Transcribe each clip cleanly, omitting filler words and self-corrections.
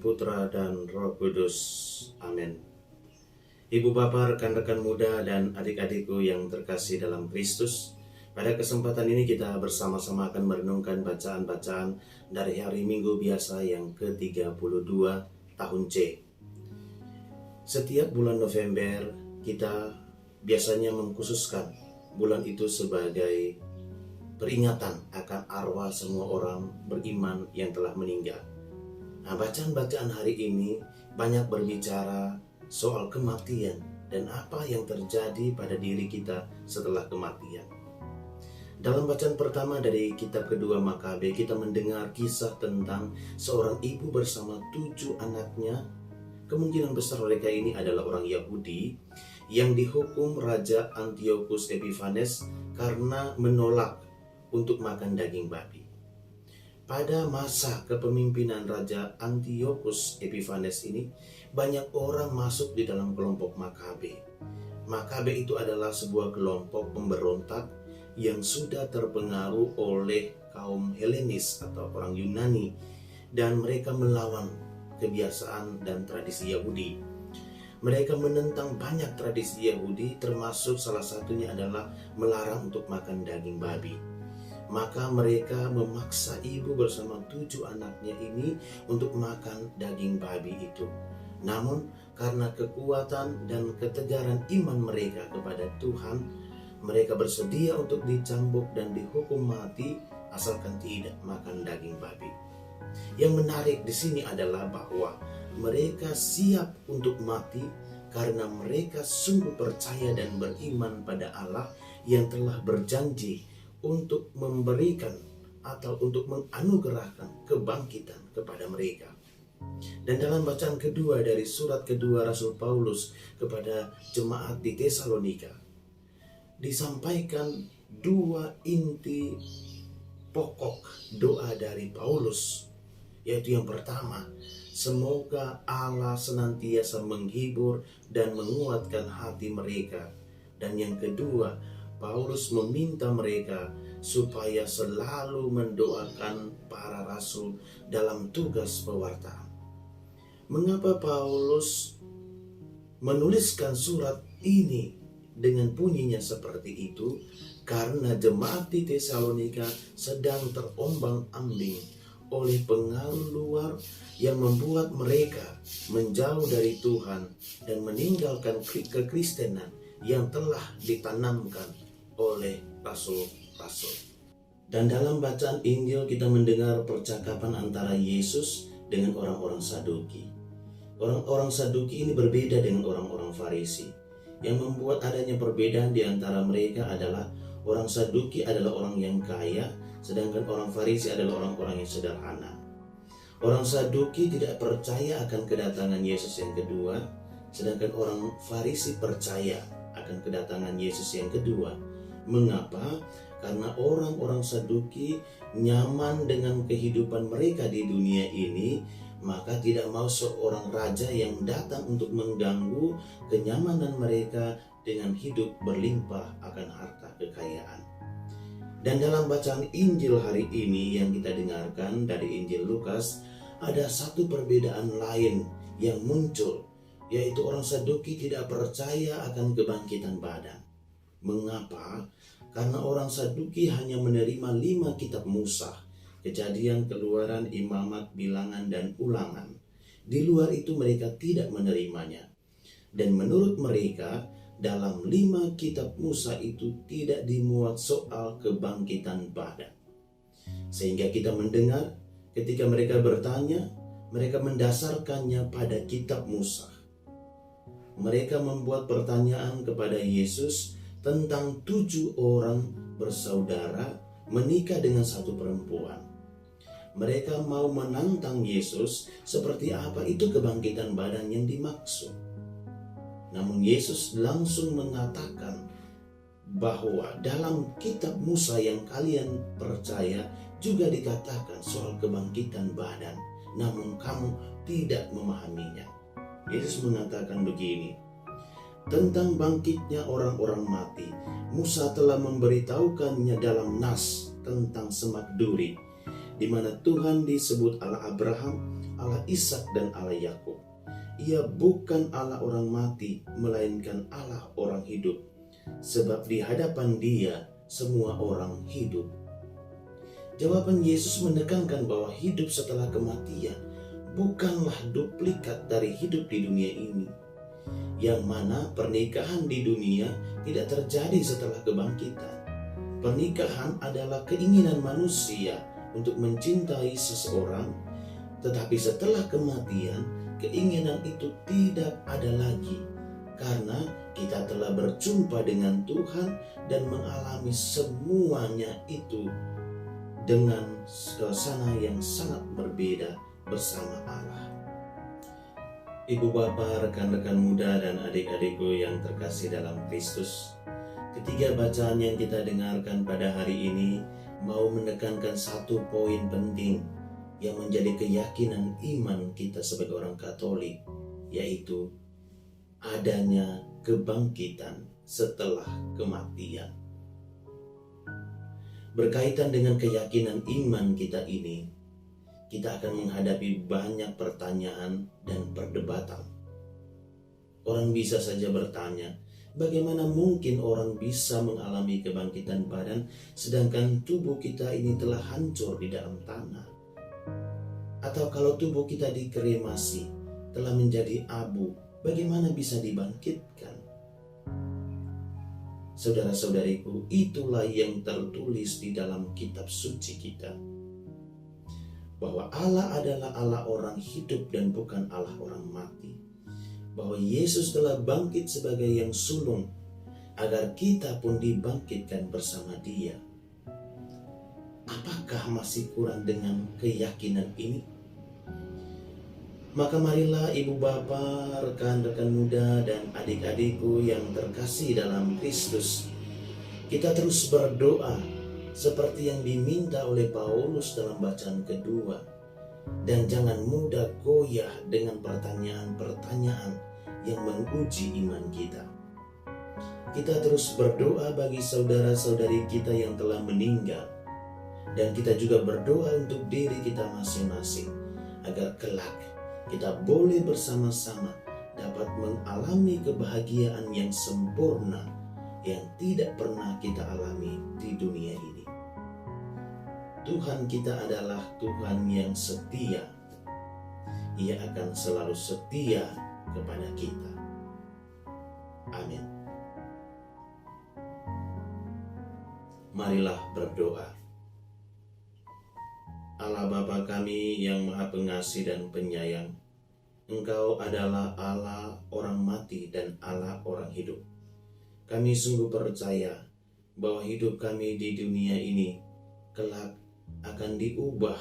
Putra, dan Roh Kudus. Amin. Ibu Bapa, rekan-rekan muda, dan adik-adikku yang terkasih dalam Kristus, pada kesempatan ini kita bersama-sama akan merenungkan bacaan-bacaan dari hari Minggu biasa yang ke-32 tahun C. Setiap bulan November kita biasanya mengkhususkan bulan itu sebagai peringatan akan arwah semua orang beriman yang telah meninggal. Nah, bacaan-bacaan hari ini banyak berbicara soal kematian dan apa yang terjadi pada diri kita setelah kematian. Dalam bacaan pertama dari kitab kedua Makabe, kita mendengar kisah tentang seorang ibu bersama 7 anaknya. Kemungkinan besar mereka ini adalah orang Yahudi yang dihukum Raja Antiochus Epiphanes karena menolak untuk makan daging babi. Pada masa kepemimpinan Raja Antiochus Epiphanes ini, banyak orang masuk di dalam kelompok Makabe. Makabe itu adalah sebuah kelompok pemberontak yang sudah terpengaruh oleh kaum Helenis atau orang Yunani, dan mereka melawan kebiasaan dan tradisi Yahudi. Mereka menentang banyak tradisi Yahudi, termasuk salah satunya adalah melarang untuk makan daging babi. Maka mereka memaksa ibu bersama 7 anaknya ini untuk makan daging babi itu. Namun karena kekuatan dan ketegaran iman mereka kepada Tuhan, mereka bersedia untuk dicambuk dan dihukum mati asalkan tidak makan daging babi. Yang menarik di sini adalah bahwa mereka siap untuk mati karena mereka sungguh percaya dan beriman pada Allah yang telah berjanji untuk memberikan atau untuk menganugerahkan kebangkitan kepada mereka. Dan dalam bacaan kedua dari surat kedua Rasul Paulus kepada jemaat di Tesalonika, disampaikan 2 inti pokok doa dari Paulus, yaitu yang pertama, semoga Allah senantiasa menghibur dan menguatkan hati mereka. Dan yang kedua, Paulus meminta mereka supaya selalu mendoakan para rasul dalam tugas pewartaan. Mengapa Paulus menuliskan surat ini dengan bunyinya seperti itu? Karena jemaat di Tesalonika sedang terombang-ambing oleh pengaruh luar yang membuat mereka menjauh dari Tuhan dan meninggalkan kekristenan yang telah ditanamkan oleh rasul-rasul. Dan dalam bacaan Injil kita mendengar percakapan antara Yesus dengan orang-orang Saduki. Orang-orang Saduki ini berbeda dengan orang-orang Farisi. Yang membuat adanya perbedaan di antara mereka adalah orang Saduki adalah orang yang kaya, sedangkan orang Farisi adalah orang-orang yang sederhana. Orang Saduki tidak percaya akan kedatangan Yesus yang kedua, sedangkan orang Farisi percaya akan kedatangan Yesus yang kedua. Mengapa? Karena orang-orang Saduki nyaman dengan kehidupan mereka di dunia ini, maka tidak mau seorang raja yang datang untuk mengganggu kenyamanan mereka dengan hidup berlimpah akan harta kekayaan. Dan dalam bacaan Injil hari ini yang kita dengarkan dari Injil Lukas, ada satu perbedaan lain yang muncul, yaitu orang Saduki tidak percaya akan kebangkitan badan. Mengapa? Karena orang Saduki hanya menerima 5 kitab Musa, Kejadian, Keluaran, Imamat, Bilangan, dan Ulangan. Di luar itu mereka tidak menerimanya. Dan menurut mereka, dalam 5 kitab Musa itu tidak dimuat soal kebangkitan badan. Sehingga kita mendengar ketika mereka bertanya, mereka mendasarkannya pada kitab Musa. Mereka membuat pertanyaan kepada Yesus tentang 7 orang bersaudara menikah dengan satu perempuan. Mereka mau menantang Yesus seperti apa itu kebangkitan badan yang dimaksud. Namun Yesus langsung mengatakan bahwa dalam kitab Musa yang kalian percaya juga dikatakan soal kebangkitan badan, namun kamu tidak memahaminya. Yesus mengatakan begini, tentang bangkitnya orang-orang mati, Musa telah memberitahukannya dalam Nas tentang semak duri, di mana Tuhan disebut Allah Abraham, Allah Ishak dan Allah Yakub. Ia bukan Allah orang mati, melainkan Allah orang hidup. Sebab di hadapan Dia semua orang hidup. Jawaban Yesus menekankan bahwa hidup setelah kematian bukanlah duplikat dari hidup di dunia ini, yang mana pernikahan di dunia tidak terjadi setelah kebangkitan. Pernikahan adalah keinginan manusia untuk mencintai seseorang, tetapi setelah kematian, keinginan itu tidak ada lagi, karena kita telah berjumpa dengan Tuhan dan mengalami semuanya itu dengan suasana yang sangat berbeda bersama Allah. Ibu bapa, rekan-rekan muda dan adik-adikku yang terkasih dalam Kristus, ketiga bacaan yang kita dengarkan pada hari ini mau menekankan satu poin penting yang menjadi keyakinan iman kita sebagai orang Katolik, yaitu adanya kebangkitan setelah kematian. Berkaitan dengan keyakinan iman kita ini, kita akan menghadapi banyak pertanyaan dan perdebatan. Orang bisa saja bertanya, bagaimana mungkin orang bisa mengalami kebangkitan badan sedangkan tubuh kita ini telah hancur di dalam tanah? Atau kalau tubuh kita dikremasi, telah menjadi abu, bagaimana bisa dibangkitkan? Saudara-saudariku, itulah yang tertulis di dalam kitab suci kita, bahwa Allah adalah Allah orang hidup dan bukan Allah orang mati, bahwa Yesus telah bangkit sebagai yang sulung agar kita pun dibangkitkan bersama Dia. Apakah masih kurang dengan keyakinan ini? Maka marilah ibu bapa, rekan-rekan muda dan adik-adikku yang terkasih dalam Kristus, kita terus berdoa seperti yang diminta oleh Paulus dalam bacaan kedua, dan jangan mudah goyah dengan pertanyaan-pertanyaan yang menguji iman kita. Kita terus berdoa bagi saudara-saudari kita yang telah meninggal, dan kita juga berdoa untuk diri kita masing-masing agar kelak kita boleh bersama-sama dapat mengalami kebahagiaan yang sempurna yang tidak pernah kita alami di dunia ini. Tuhan kita adalah Tuhan yang setia. Ia akan selalu setia kepada kita. Amin. Marilah berdoa. Allah Bapa kami yang Maha Pengasih dan Penyayang, Engkau adalah Allah orang mati dan Allah orang hidup. Kami sungguh percaya bahwa hidup kami di dunia ini kelak akan diubah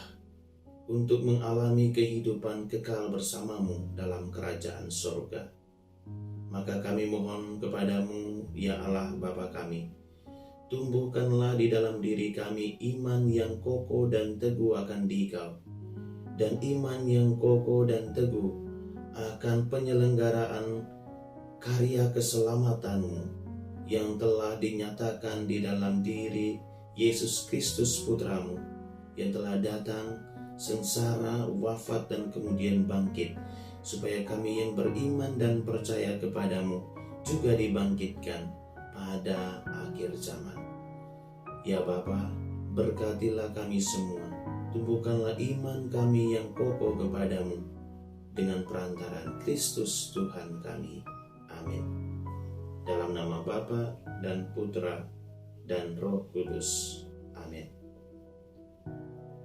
untuk mengalami kehidupan kekal bersamamu dalam kerajaan surga. Maka kami mohon kepadamu, ya Allah Bapa kami, tumbuhkanlah di dalam diri kami iman yang kokoh dan teguh akan Dikau, dan iman yang kokoh dan teguh akan penyelenggaraan karya keselamatan-Mu yang telah dinyatakan di dalam diri Yesus Kristus Putra-Mu, yang telah datang, sengsara, wafat, dan kemudian bangkit, supaya kami yang beriman dan percaya kepadamu juga dibangkitkan pada akhir zaman. Ya Bapa, berkatilah kami semua, tumbuhkanlah iman kami yang kokoh kepadamu, dengan perantaraan Kristus Tuhan kami. Amin. Dalam nama Bapa dan Putra dan Roh Kudus. Amin.